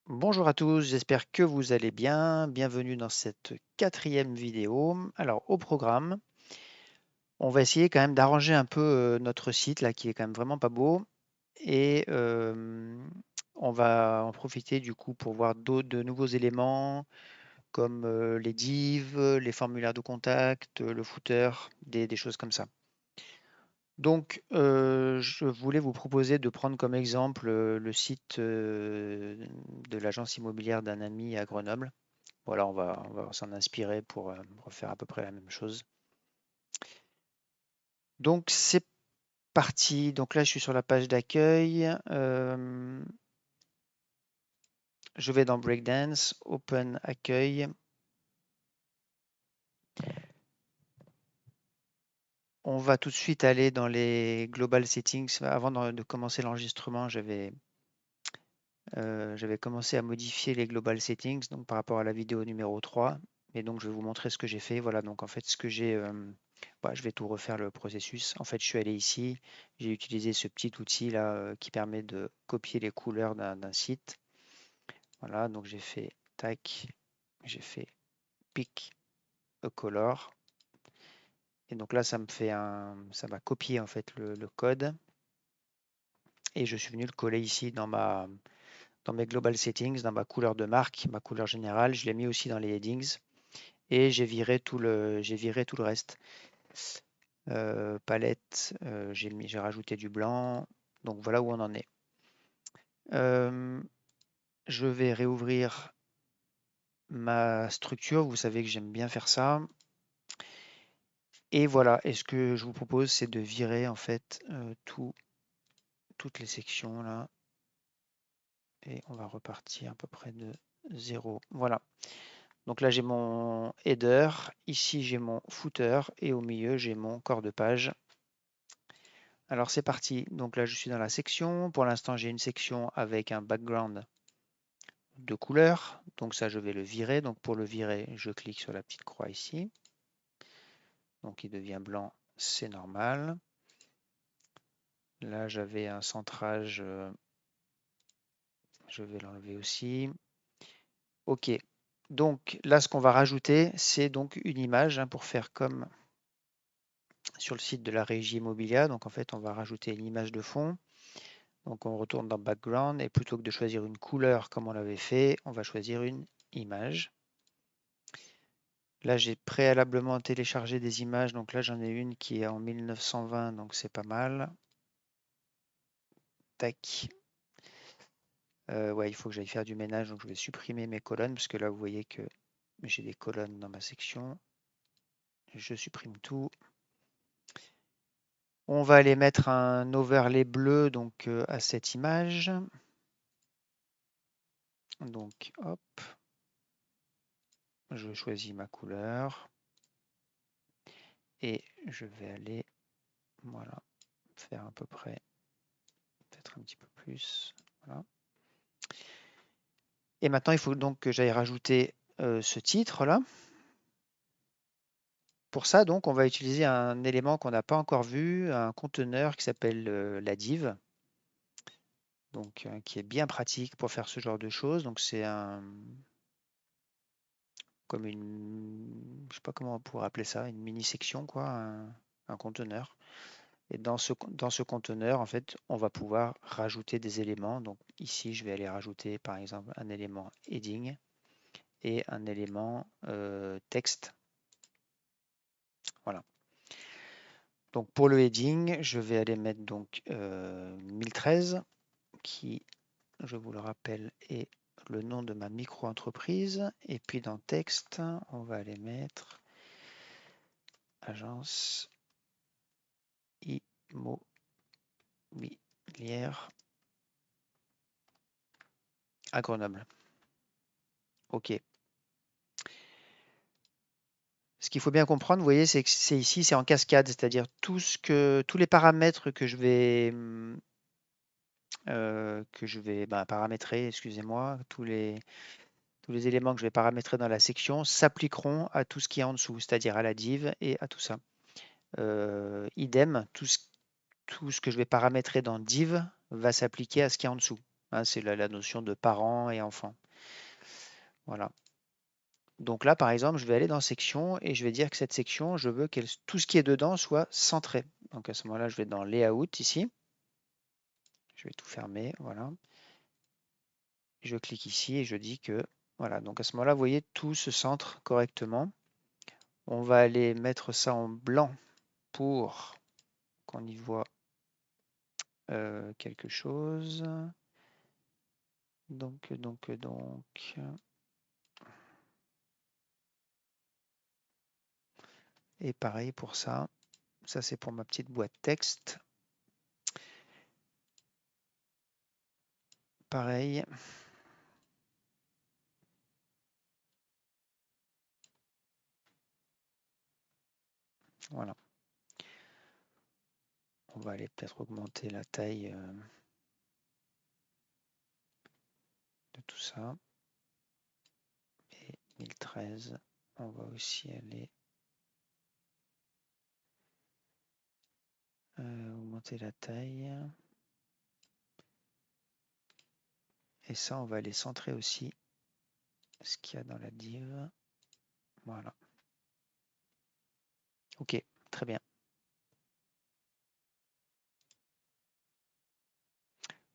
Bonjour à tous, j'espère que vous allez bien. Bienvenue dans cette quatrième vidéo. Alors, au programme, on va essayer quand même d'arranger un peu notre site là qui est quand même vraiment pas beau. Et on va en profiter du coup pour voir de nouveaux éléments comme les divs, les formulaires de contact, le footer, des choses comme ça. Donc, je voulais vous proposer de prendre comme exemple le site de l'agence immobilière d'un ami à Grenoble. Voilà, on va s'en inspirer pour refaire à peu près la même chose. Donc c'est parti. Donc là, je suis sur la page d'accueil. Je vais dans Breakdance, Open Accueil. On va tout de suite aller dans les Global Settings. Avant de commencer l'enregistrement, j'avais commencé à modifier les Global Settings donc par rapport à la vidéo numéro 3. Et donc, je vais vous montrer ce que j'ai fait. Voilà, donc en fait, ce que j'ai, je vais tout refaire le processus. En fait, je suis allé ici, j'ai utilisé ce petit outil là qui permet de copier les couleurs d'un site. Voilà, donc j'ai fait tac, j'ai fait pick a color. Et donc là, ça m'a copié en fait le code. Et je suis venu le coller ici dans mes global settings, dans ma couleur de marque, ma couleur générale. Je l'ai mis aussi dans les headings. Et j'ai viré tout le reste. Palette, j'ai rajouté du blanc. Donc voilà où on en est. Je vais réouvrir ma structure. Vous savez que j'aime bien faire ça. Et voilà. Et ce que je vous propose, c'est de virer en fait toutes les sections là. Et on va repartir à peu près de 0. Voilà. Donc là, j'ai mon header. Ici, j'ai mon footer. Et au milieu, j'ai mon corps de page. Alors c'est parti. Donc là, je suis dans la section. Pour l'instant, j'ai une section avec un background de couleur. Donc ça, je vais le virer. Donc pour le virer, je clique sur la petite croix ici. Donc il devient blanc, c'est normal. Là, j'avais un centrage. Je vais l'enlever aussi. OK. Donc là, ce qu'on va rajouter, c'est donc une image pour faire comme sur le site de la Régie Immobilière. Donc en fait, on va rajouter une image de fond. Donc on retourne dans Background et plutôt que de choisir une couleur comme on l'avait fait, on va choisir une image. Là, j'ai préalablement téléchargé des images. Donc là, j'en ai une qui est en 1920, donc c'est pas mal. Tac. Ouais, il faut que j'aille faire du ménage, donc je vais supprimer mes colonnes parce que là, vous voyez que j'ai des colonnes dans ma section. Je supprime tout. On va aller mettre un overlay bleu donc à cette image. Donc hop, je choisis ma couleur et je vais aller, voilà, faire à peu près, peut-être un petit peu plus. Voilà. Et maintenant, il faut donc que j'aille rajouter ce titre-là. Pour ça, donc, on va utiliser un élément qu'on n'a pas encore vu, un conteneur qui s'appelle la div, donc qui est bien pratique pour faire ce genre de choses. Donc c'est comme une, je sais pas comment on pourrait appeler ça, une mini section quoi, un conteneur. Et dans ce conteneur, en fait, on va pouvoir rajouter des éléments. Donc ici, je vais aller rajouter par exemple un élément heading et un élément texte. Voilà. Donc pour le heading, je vais aller mettre donc 1013 qui, je vous le rappelle, est le nom de ma micro-entreprise. Et puis dans texte, on va aller mettre agence immobilière à Grenoble. OK. Ce qu'il faut bien comprendre, vous voyez, c'est que c'est ici, c'est en cascade, c'est-à-dire tous les paramètres que je vais paramétrer, excusez-moi, tous les éléments que je vais paramétrer dans la section s'appliqueront à tout ce qui est en dessous, c'est-à-dire à la div et à tout ça. Idem, tout ce que je vais paramétrer dans div va s'appliquer à ce qui est en dessous. hein, c'est la notion de parents et enfants. Voilà. Donc là, par exemple, je vais aller dans section et je vais dire que cette section, je veux que tout ce qui est dedans soit centré. Donc à ce moment-là, je vais dans Layout ici. Je vais tout fermer, voilà. Je clique ici et je dis que, voilà. Donc à ce moment-là, vous voyez, tout se centre correctement. On va aller mettre ça en blanc pour qu'on y voit quelque chose. Donc. Et pareil pour ça. Ça, c'est pour ma petite boîte texte. Pareil. Voilà. On va aller peut-être augmenter la taille de tout ça. Et 1013, on va aussi aller augmenter la taille. Et ça, on va aller centrer aussi ce qu'il y a dans la div. Voilà. Ok, très bien.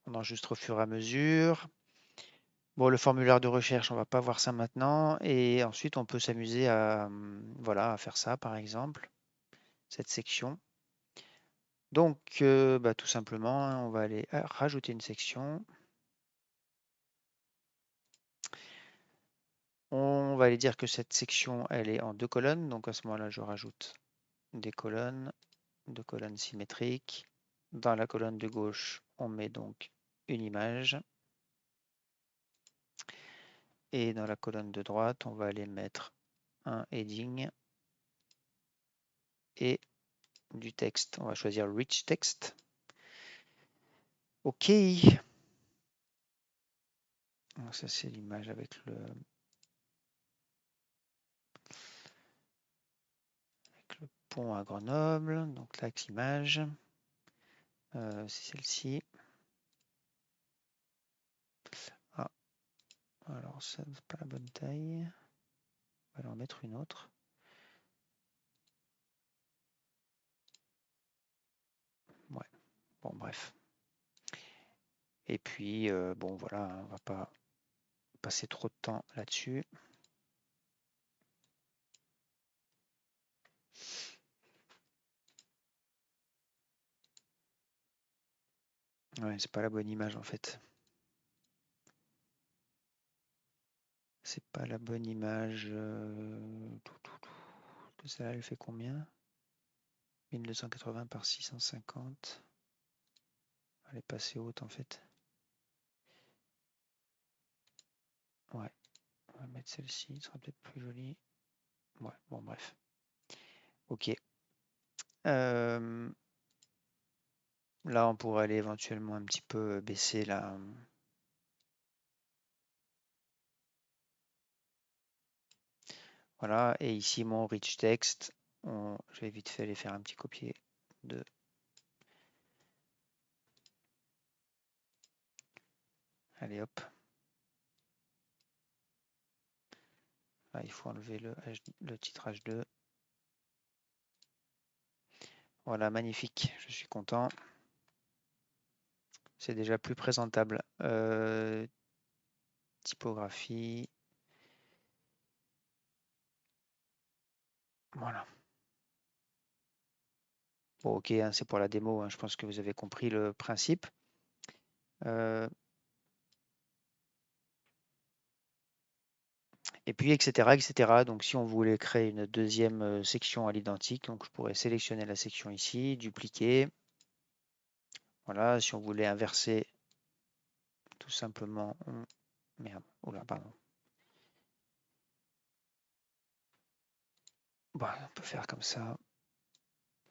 On enregistre au fur et à mesure. Bon, le formulaire de recherche, on va pas voir ça maintenant. Et ensuite, on peut s'amuser à, voilà, à faire ça, par exemple, cette section. Donc, bah, tout simplement, hein, on va aller rajouter une section. On va aller dire que cette section, elle est en 2 colonnes. Donc, à ce moment-là, je rajoute des colonnes, 2 colonnes symétriques. Dans la colonne de gauche, on met donc une image. Et dans la colonne de droite, on va aller mettre un heading et du texte. On va choisir Rich Text. OK. Donc ça, c'est l'image avec le pont à Grenoble. Donc là, l'image, c'est celle-ci. Ah, alors ça, c'est pas la bonne taille. On va en mettre une autre. Ouais, bon, bref. Et puis, bon, voilà, on va pas passer trop de temps là-dessus. Ouais, c'est pas la bonne image en fait. C'est pas la bonne image. Celle-là, elle fait combien? 1280 par 650. Elle est pas assez haute en fait. Ouais, on va mettre celle-ci, ce sera peut-être plus joli. Ouais, bon, bref. Ok. Là, on pourrait aller éventuellement un petit peu baisser la. Voilà, et ici mon rich text, je vais vite fait aller faire un petit copier de. Allez hop. Là, il faut enlever le titre H2. Voilà, magnifique, je suis content. C'est déjà plus présentable. Typographie. Voilà. Bon, ok, hein, c'est pour la démo, hein, je pense que vous avez compris le principe. Et puis, etc., etc. Donc, si on voulait créer une deuxième section à l'identique, donc je pourrais sélectionner la section ici, dupliquer. Voilà, si on voulait inverser, tout simplement, merde, oula, pardon. Bon, on peut faire comme ça.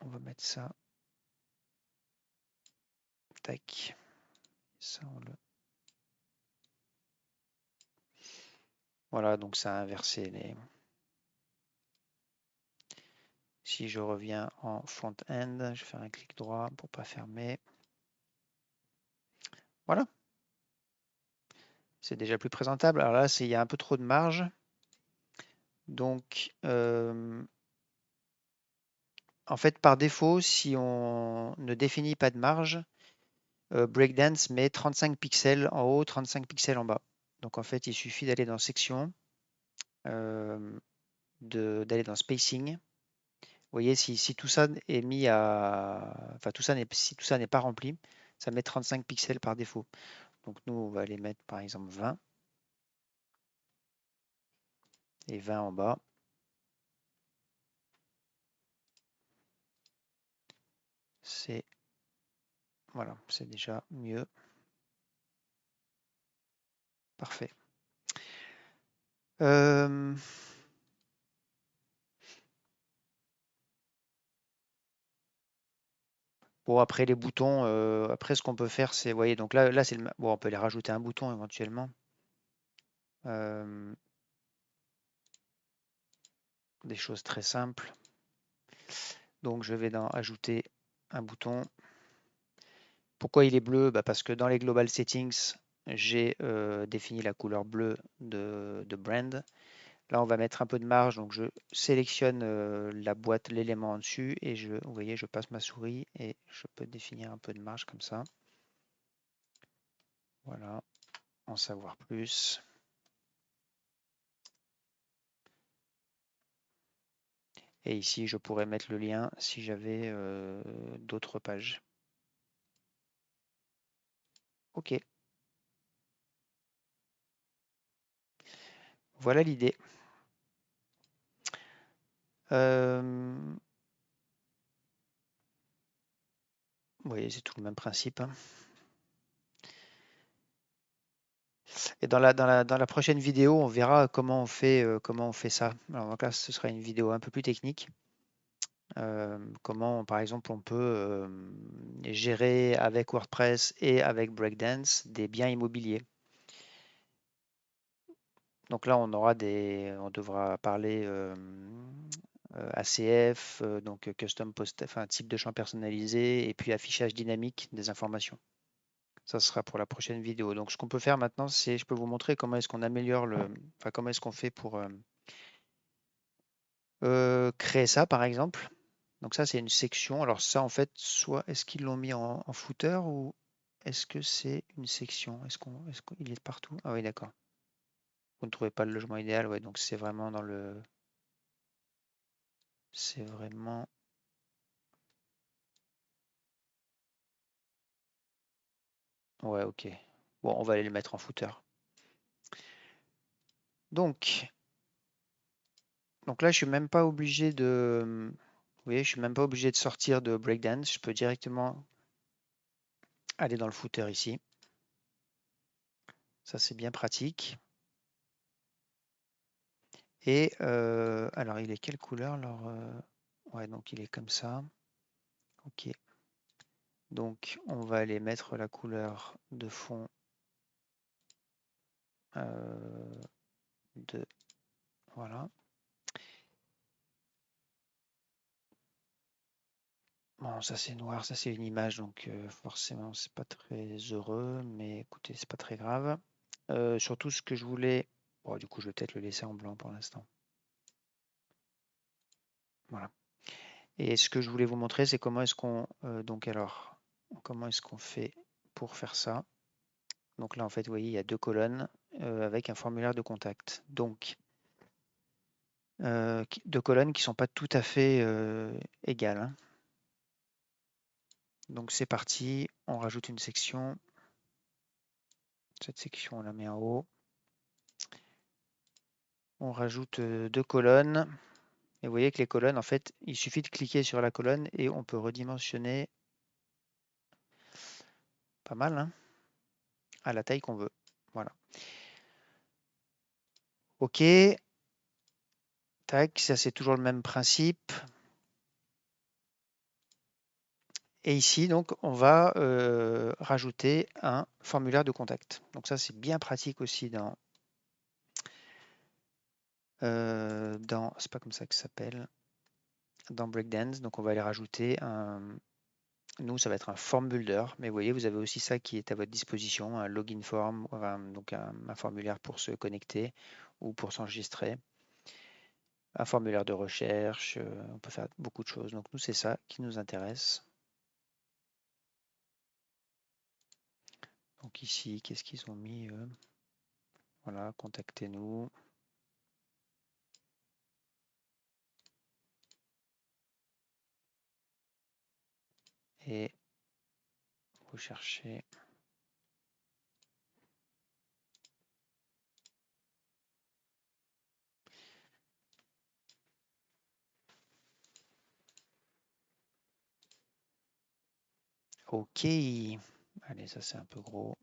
On va mettre ça. Tac. Ça, on le. Voilà, donc ça a inversé les. Si je reviens en front-end, je vais faire un clic droit pour pas fermer. Voilà. C'est déjà plus présentable. Alors là, il y a un peu trop de marge. Donc, en fait, par défaut, si on ne définit pas de marge, Breakdance met 35 pixels en haut, 35 pixels en bas. Donc en fait, il suffit d'aller dans Section, d'aller dans Spacing. Vous voyez, si tout ça est mis à... Enfin, si tout ça n'est pas rempli, ça met 35 pixels par défaut. Donc nous, on va aller mettre par exemple 20 et 20 en bas. C'est voilà, c'est déjà mieux. Parfait. Bon, après les boutons, après ce qu'on peut faire, c'est, vous voyez, donc là c'est bon, on peut les rajouter un bouton éventuellement. Des choses très simples. Donc je vais ajouter un bouton. Pourquoi il est bleu? Bah, parce que dans les Global Settings, j'ai défini la couleur bleue de brand. Là, on va mettre un peu de marge, donc je sélectionne la boîte, l'élément en dessus, et vous voyez, je passe ma souris et je peux définir un peu de marge comme ça. Voilà, en savoir plus. Et ici, je pourrais mettre le lien si j'avais d'autres pages. Ok, voilà l'idée. Vous voyez, c'est tout le même principe, hein. Et dans la prochaine vidéo, on verra comment on fait ça. Alors donc là, ce sera une vidéo un peu plus technique. Comment, par exemple, on peut gérer avec WordPress et avec Breakdance des biens immobiliers. Donc là, on devra parler ACF, donc custom post, enfin type de champ personnalisé, et puis affichage dynamique des informations. Ça sera pour la prochaine vidéo. Donc ce qu'on peut faire maintenant, c'est je peux vous montrer comment est-ce qu'on améliore enfin comment est-ce qu'on fait pour créer ça, par exemple. Donc ça, c'est une section. Alors ça, en fait, soit est-ce qu'ils l'ont mis en footer ou est-ce que c'est une section? Est-ce qu'il est partout? Ah oui, d'accord. Vous ne trouvez pas le logement idéal, ouais. Donc c'est vraiment c'est vraiment, ouais, ok. Bon, on va aller le mettre en footer. Donc, là, je suis même pas obligé de, vous voyez, je suis même pas obligé de sortir de Breakdance. Je peux directement aller dans le footer ici. Ça, c'est bien pratique. Et alors, il est quelle couleur? Alors, ouais, donc il est comme ça. Ok. Donc, on va aller mettre la couleur de fond de voilà. Bon, ça c'est noir, ça c'est une image, donc forcément c'est pas très heureux, mais écoutez, c'est pas très grave. Surtout ce que je voulais, bon, du coup je vais peut-être le laisser en blanc pour l'instant. Voilà. Et ce que je voulais vous montrer, c'est comment est-ce qu'on comment est-ce qu'on fait pour faire ça. Donc là en fait, vous voyez, il y a deux colonnes avec un formulaire de contact. Donc deux colonnes qui sont pas tout à fait égales, hein. Donc c'est parti, on rajoute une section. Cette section, on la met en haut. On rajoute deux colonnes. Et vous voyez que les colonnes, en fait, il suffit de cliquer sur la colonne et on peut redimensionner pas mal, hein, à la taille qu'on veut. Voilà. OK. Tac, ça c'est toujours le même principe. Et ici, donc, on va rajouter un formulaire de contact. Donc ça, c'est bien pratique aussi c'est pas comme ça que ça s'appelle, dans Breakdance. Donc on va aller rajouter Nous, ça va être un form builder, mais vous voyez, vous avez aussi ça qui est à votre disposition, un login form, donc un formulaire pour se connecter ou pour s'enregistrer, un formulaire de recherche, on peut faire beaucoup de choses. Donc nous, c'est ça qui nous intéresse. Donc ici, qu'est-ce qu'ils ont mis eux? Voilà, contactez-nous. Et vous cherchez. OK. Allez, ça c'est un peu gros.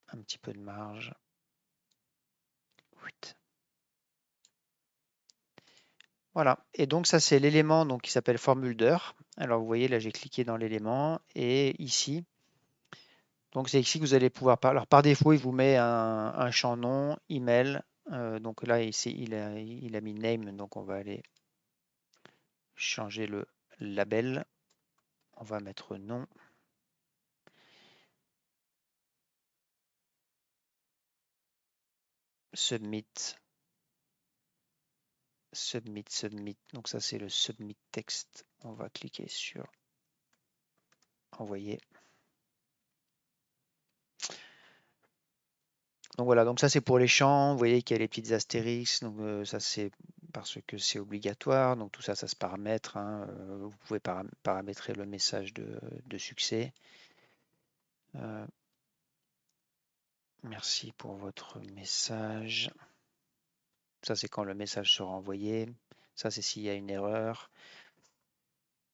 Un petit peu de marge. Voilà. Et donc ça c'est l'élément donc qui s'appelle FormBuilder. Alors vous voyez là j'ai cliqué dans l'élément et ici. Donc c'est ici que vous allez pouvoir parler. Alors par défaut il vous met un champ nom, email. Donc là ici il a mis name donc on va aller changer le label. On va mettre nom. Submit. Submit. Donc ça c'est le submit text. On va cliquer sur envoyer. Donc voilà, donc ça c'est pour les champs. Vous voyez qu'il y a les petites astérix. Donc ça c'est parce que c'est obligatoire. Donc tout ça, ça se paramètre, hein. Vous pouvez paramétrer le message de succès. Merci pour votre message. Ça c'est quand le message sera envoyé. Ça c'est s'il y a une erreur.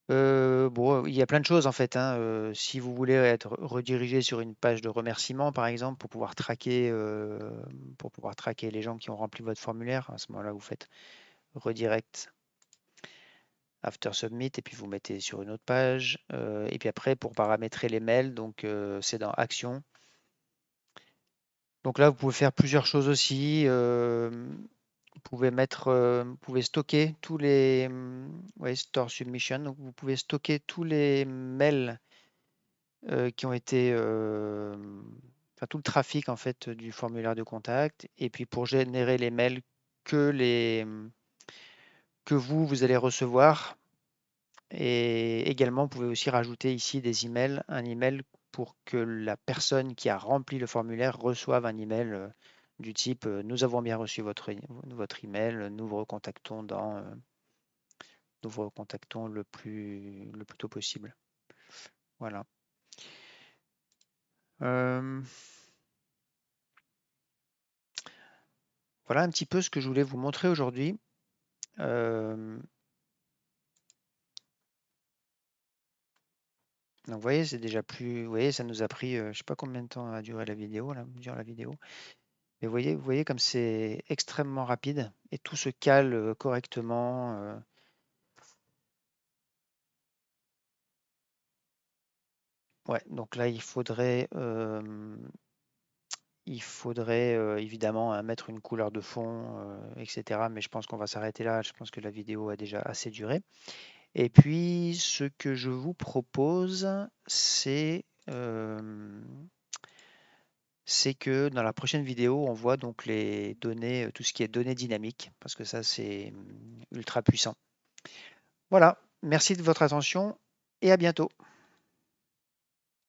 Bon, il y a plein de choses en fait, hein. Si vous voulez être redirigé sur une page de remerciement, par exemple, pour pouvoir traquer les gens qui ont rempli votre formulaire, à ce moment-là, vous faites redirect after submit et puis vous mettez sur une autre page. Et puis après, pour paramétrer les mails, donc c'est dans Action. Donc là, vous pouvez faire plusieurs choses aussi. Vous pouvez stocker tous les, ouais, store submission. Donc vous pouvez stocker tous les mails qui ont été, enfin tout le trafic en fait du formulaire de contact. Et puis pour générer les mails que que vous allez recevoir. Et également, vous pouvez aussi rajouter ici des emails, un email pour que la personne qui a rempli le formulaire reçoive un email du type nous avons bien reçu votre email, nous vous recontactons le plus tôt possible. Voilà. Voilà un petit peu ce que je voulais vous montrer aujourd'hui. Donc vous voyez, c'est déjà plus. Vous voyez, ça nous a pris, je sais pas combien de temps a duré la vidéo, là, dure la vidéo. Mais vous voyez comme c'est extrêmement rapide et tout se cale correctement. Ouais, donc là il faudrait évidemment mettre une couleur de fond, etc. Mais je pense qu'on va s'arrêter là. Je pense que la vidéo a déjà assez duré. Et puis ce que je vous propose, c'est que dans la prochaine vidéo, on voit donc les données, tout ce qui est données dynamiques, parce que ça c'est ultra puissant. Voilà, merci de votre attention et à bientôt.